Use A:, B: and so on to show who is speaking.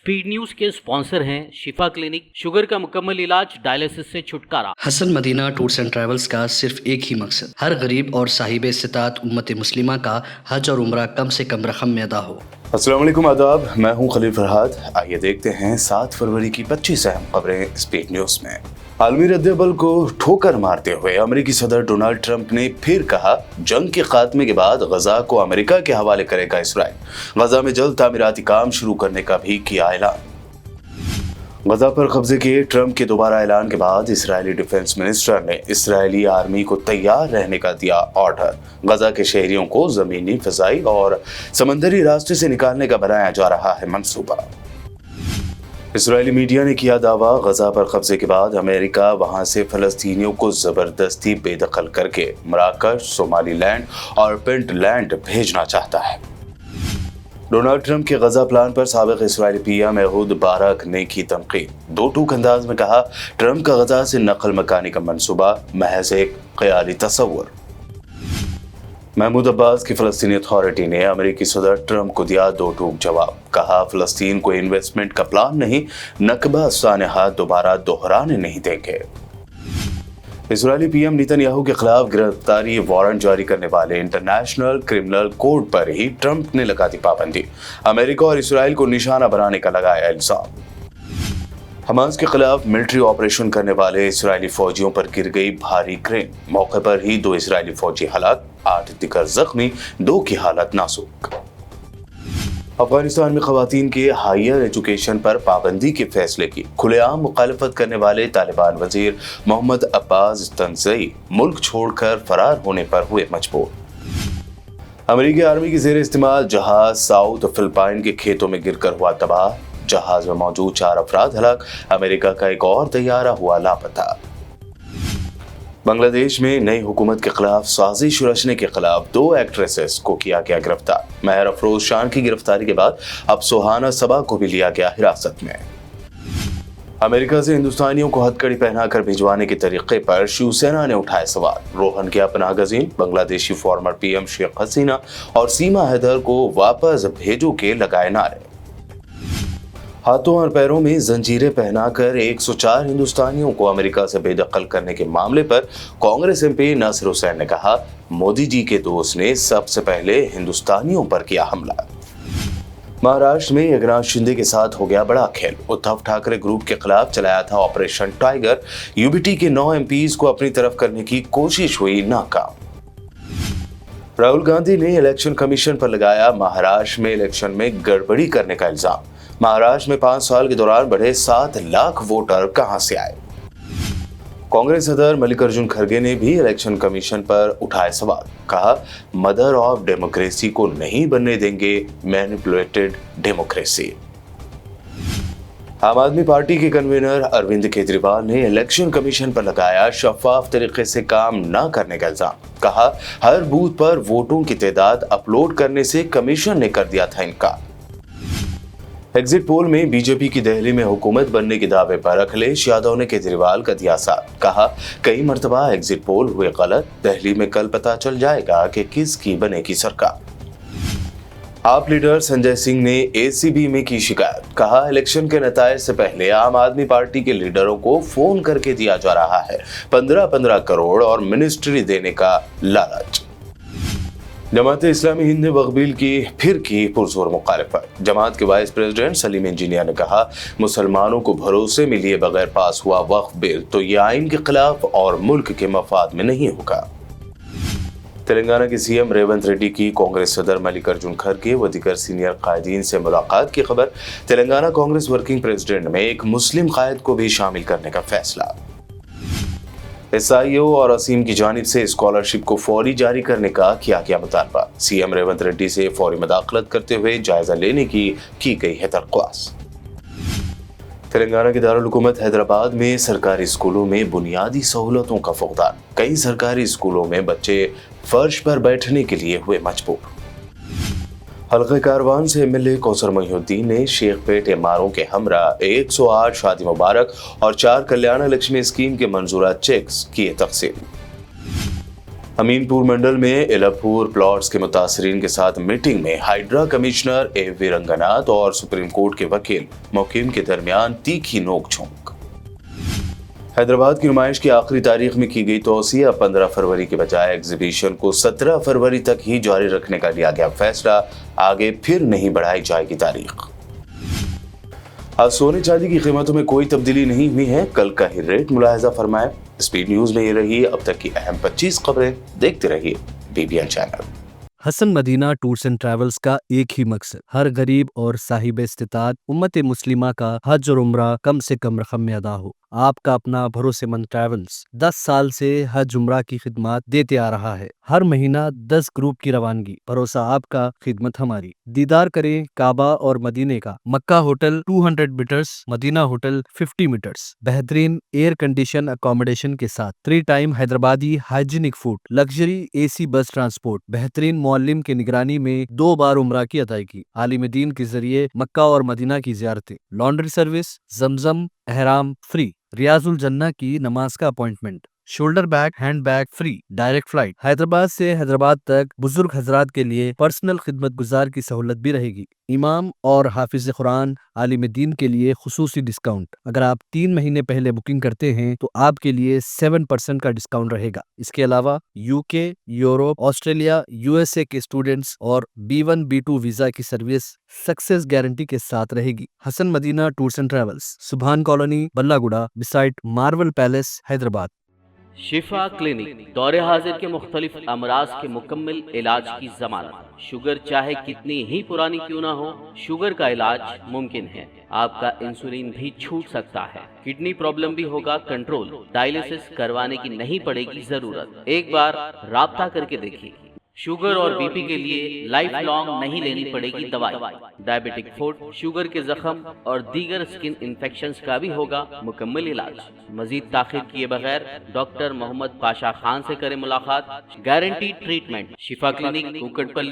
A: Speed news के sponsor हैं शिफा clinic, sugar का मुकम्मल इलाज, डायलिसिस से छुटकारा।
B: Hasan Madina tours and travels का सिर्फ एक ही मकसद, हर गरीब और साहिब इस्तिताअत उम्मत मुस्लिमा का हज और उम्रा कम से कम रकम में अदा हो।
C: अस्सलाम वालेकुम, आदाब। मैं हूं खलील फरहाद। आइए देखते हैं 7 फरवरी की 25 अहम खबरें स्पीड न्यूज में। आलमी रद्द-ए-अमल को ठोकर मारते हुए अमेरिकी सदर डोनाल्ड ट्रंप ने फिर कहा, जंग के खात्मे के बाद गजा को अमेरिका के हवाले करेगा इसराइल। गजा में जल्द तामीराती काम शुरू करने का भी किया ऐलान। गजा पर कब्जे के ट्रंप के दोबारा ऐलान के बाद इसराइली डिफेंस मिनिस्टर ने इसराइली आर्मी को तैयार रहने का दिया ऑर्डर। गजा के शहरियों को जमीनी, फिजाई और समंदरी रास्ते से निकालने का बनाया जा रहा है मंसूबा। इसराइली मीडिया ने किया दावा, गजा पर कब्जे के बाद अमेरिका वहां से फलस्तीनियों को जबरदस्ती बेदखल करके मराकश, सोमालीलैंड और पुंटलैंड भेजना चाहता है। डोनाल्ड ट्रंप के गजा प्लान पर साबिक इसराइली पीएम एहूद बारक ने की तनकीद। दो टूक अंदाज में कहा, ट्रंप का गजा से नकल मकानी का मंसूबा महज एक ख्याली तस्वुर। महमूद अब्बास की फलस्तीनी अथॉरिटी ने अमेरिकी सदर ट्रंप को दिया दो टूक जवाब। कहा, फलस्तीन को इन्वेस्टमेंट का प्लान नहीं, नकबा सानहा दोबारा दोहराने नहीं देंगे। इसराइली पीएम नेतन्याहू के खिलाफ गिरफ्तारी वारंट जारी करने वाले इंटरनेशनल क्रिमिनल कोर्ट पर ही ट्रंप ने लगा दी पाबंदी। अमेरिका और इसराइल को निशाना बनाने का लगाया इल्जाम। हमास के खिलाफ मिलिट्री ऑपरेशन करने वाले इसराइली फौजियों पर गिर गई भारी क्रेन। मौके पर ही 2 इसराइली फौजी हलाक, 8 दिगर जख्मी, 2 की हालत नाजुक। अफगानिस्तान में खवातीन के हायर एजुकेशन पर पाबंदी के फैसले की खुलेआम मुखालफत करने वाले तालिबान वजीर मोहम्मद अब्बास तंजई मुल्क छोड़कर फरार होने पर हुए मजबूर। अमेरिकी आर्मी की जेर इस्तेमाल जहाज साउथ फिलिपाइन के खेतों में गिरकर हुआ तबाह। जहाज में मौजूद 4 अफराद हलाक, अमेरिका का एक और तैयारा हुआ लापता। बांग्लादेश में नई हुकूमत के खिलाफ साजिश रचने के खिलाफ 2 एक्ट्रेसेस को किया गया गिरफ्तार। महर अफरोज शान की गिरफ्तारी के बाद अब सुहाना सबा को भी लिया गया हिरासत में। अमेरिका से हिंदुस्तानियों को हथकड़ी पहनाकर भिजवाने के तरीके पर शिवसेना ने उठाए सवाल। रोहन के अपना गजीन बांग्लादेशी फॉर्मर पीएम शेख हसीना और सीमा हैदर को वापस भेजो के लगाए नारे। हाथों और पैरों में जंजीरें पहनाकर 104 हिंदुस्तानियों को अमेरिका से बेदखल करने के मामले पर कांग्रेस एमपी नासिर हुसैन ने कहा, मोदी जी के दोस्त ने सबसे पहले हिंदुस्तानियों पर किया हमला। महाराष्ट्र में एकनाथ शिंदे के साथ हो गया बड़ा खेल। उद्धव ठाकरे ग्रुप के खिलाफ चलाया था ऑपरेशन टाइगर। यूबीटी के 9 एमपीज को अपनी तरफ करने की कोशिश हुई नाकाम। राहुल गांधी ने इलेक्शन कमीशन पर लगाया महाराष्ट्र में इलेक्शन में गड़बड़ी करने का इल्जाम। महाराष्ट्र में 5 साल के दौरान बढ़े 7 लाख वोटर कहां से आए। कांग्रेस सदर मल्लिकार्जुन खड़गे ने भी इलेक्शन कमीशन पर उठाए सवाल। कहा, मदर ऑफ डेमोक्रेसी को नहीं बनने देंगे मैनिपुलेटेड डेमोक्रेसी। आम आदमी पार्टी के कन्वीनर अरविंद केजरीवाल ने इलेक्शन कमीशन पर लगाया शफाफ तरीके से काम न करने का इल्जाम। कहा, हर बूथ पर वोटों की तादाद अपलोड करने से कमीशन ने कर दिया था इनकार। एग्जिट पोल में बीजेपी की दिल्ली में हुकूमत बनने के दावे पर अखिलेश यादव ने केजरीवाल का दिया साथ। कहा, कई मर्तबा एग्जिट पोल हुए गलत, दिल्ली में कल पता चल जाएगा कि किसकी बनेगी सरकार। आप लीडर संजय सिंह ने एसीबी में की शिकायत। कहा, इलेक्शन के नतायज से पहले आम आदमी पार्टी के लीडरों को फोन करके दिया जा रहा है 15-15 करोड़ और मिनिस्ट्री देने का लालच। जमात इस्लामी हिंद ने वक्फ बिल की पुरजोर मुखालिफत। जमात के वाइस प्रेसिडेंट सलीम इंजीनियर ने कहा, मुसलमानों को भरोसे में लिए बगैर पास हुआ वक्फ बिल तो ये आइन के खिलाफ और मुल्क के मफाद में नहीं होगा। तेलंगाना के सीएम रेवंत रेड्डी की कांग्रेस सदर मल्लिकार्जुन खड़गे व दीगर सीनियर कायदीन से मुलाकात की खबर। तेलंगाना कांग्रेस वर्किंग प्रेसिडेंट में एक मुस्लिम कायद को भी शामिल करने का फैसला। एसआईओ और असीम की जानिब से स्कॉलरशिप को फौरी जारी करने का किया गया मुतालबा। सीएम रेवंत रेड्डी से फौरी मुदाखलत करते हुए जायजा लेने की गई है दरख्वास्त। तेलंगाना के दारुल हुकूमत हैदराबाद में सरकारी स्कूलों में बुनियादी सहूलतों का फुकदान। कई सरकारी स्कूलों में बच्चे फर्श पर बैठने के लिए हुए मजबूर। हल्के कारवान से एमएलए कौसर मोहिउद्दीन ने शेखपेट एमआरओ के हमरा 108 शादी मुबारक और 4 कल्याण लक्ष्मी स्कीम के मंजूरा चेक्स किए तकसीम। अमीनपुर मंडल में इलापुर प्लॉट्स के मुतासरीन के साथ मीटिंग में हाइड्रा कमिश्नर ए.वी. रंगनाथ और सुप्रीम कोर्ट के वकील मुकीम के दरमियान तीखी नोकझोंक। हैदराबाद की नुमाइश की आखिरी तारीख में की गई तौसिया 15 फरवरी के बजाय एग्जीबिशन को 17 फरवरी तक ही जारी रखने का लिया गया फैसला, आगे फिर नहीं बढ़ाई जाएगी तारीख। आज सोने चांदी की कीमतों में कोई तब्दीली नहीं हुई है, कल का ही रेट मुलाहिजा फरमाएं। स्पीड न्यूज में ये रही अब तक की अहम 25 खबरें, देखते रहिए BBN चैनल।
B: Hasan Madina tours and travels का एक ही मकसद, हर गरीब और साहिब इस्तिताअत उम्मत मुस्लिमा का हज और उम्रा कम से कम रकम में अदा हो। आपका अपना भरोसेमंद ट्रैवल्स 10 साल से हज उम्रा की खिदमत देते आ रहा है। हर महीना 10 ग्रुप की रवानगी, भरोसा आपका, खिदमत हमारी। दीदार करें काबा और मदीने का। Makkah hotel 200 metres, Madina hotel 50 metres, बेहतरीन एयर कंडीशन अकोमोडेशन के साथ 3 time Hyderabadi hygienic food, luxury AC bus transport, बेहतरीन मुअल्लिम के निगरानी में 2 बार उम्रा की अदायगी, आलिम दीन के जरिए मक्का और मदीना की ज़ियारतें, लॉन्ड्री सर्विस, जमजम एहराम फ्री, रियाजुल जन्ना की नमाज का appointment, shoulder bag hand bag free, direct flight. Hyderabad से हैदराबाद तक बुजुर्ग हजरात के लिए पर्सनल खिदमत गुजार की सहूलत भी रहेगी। इमाम और हाफिज कुरान आलिम दीन के लिए खुसूसी डिस्काउंट। अगर आप 3 महीने पहले बुकिंग करते हैं तो आपके लिए 7% का डिस्काउंट रहेगा। इसके अलावा UK, यूरोप, ऑस्ट्रेलिया, USA के स्टूडेंट्स और B1 B2 वीजा की सर्विस सक्सेस गारंटी के साथ रहेगी। Hasan Madina tours and travels, Subhan colony, Ballaguda, beside marvel palace, Hyderabad.
A: Shifa clinic दौरे हाजिर के मुख्तलिफ अमराज के मुकम्मल इलाज की जमानत। शुगर चाहे कितनी ही पुरानी क्यों ना हो, शुगर का इलाज मुमकिन है। आपका इंसुलिन भी छूट सकता है, किडनी प्रॉब्लम भी होगा कंट्रोल, डायलिसिस करवाने की नहीं पड़ेगी जरूरत। एक बार राब्ता करके देखिए। शुगर और BP के लिए लाइफ लॉन्ग नहीं लेनी पड़ेगी दवाई। डायबिटिक फूड, शुगर के जख्म और दीगर स्किन इन्फेक्शंस का भी होगा मुकम्मल इलाज। मजीद ताखिर किए बगैर डॉक्टर मोहम्मद पाशा खान से करें मुलाकात। Guarantee treatment. शिफा क्लिनिक, कुकटपल्ली।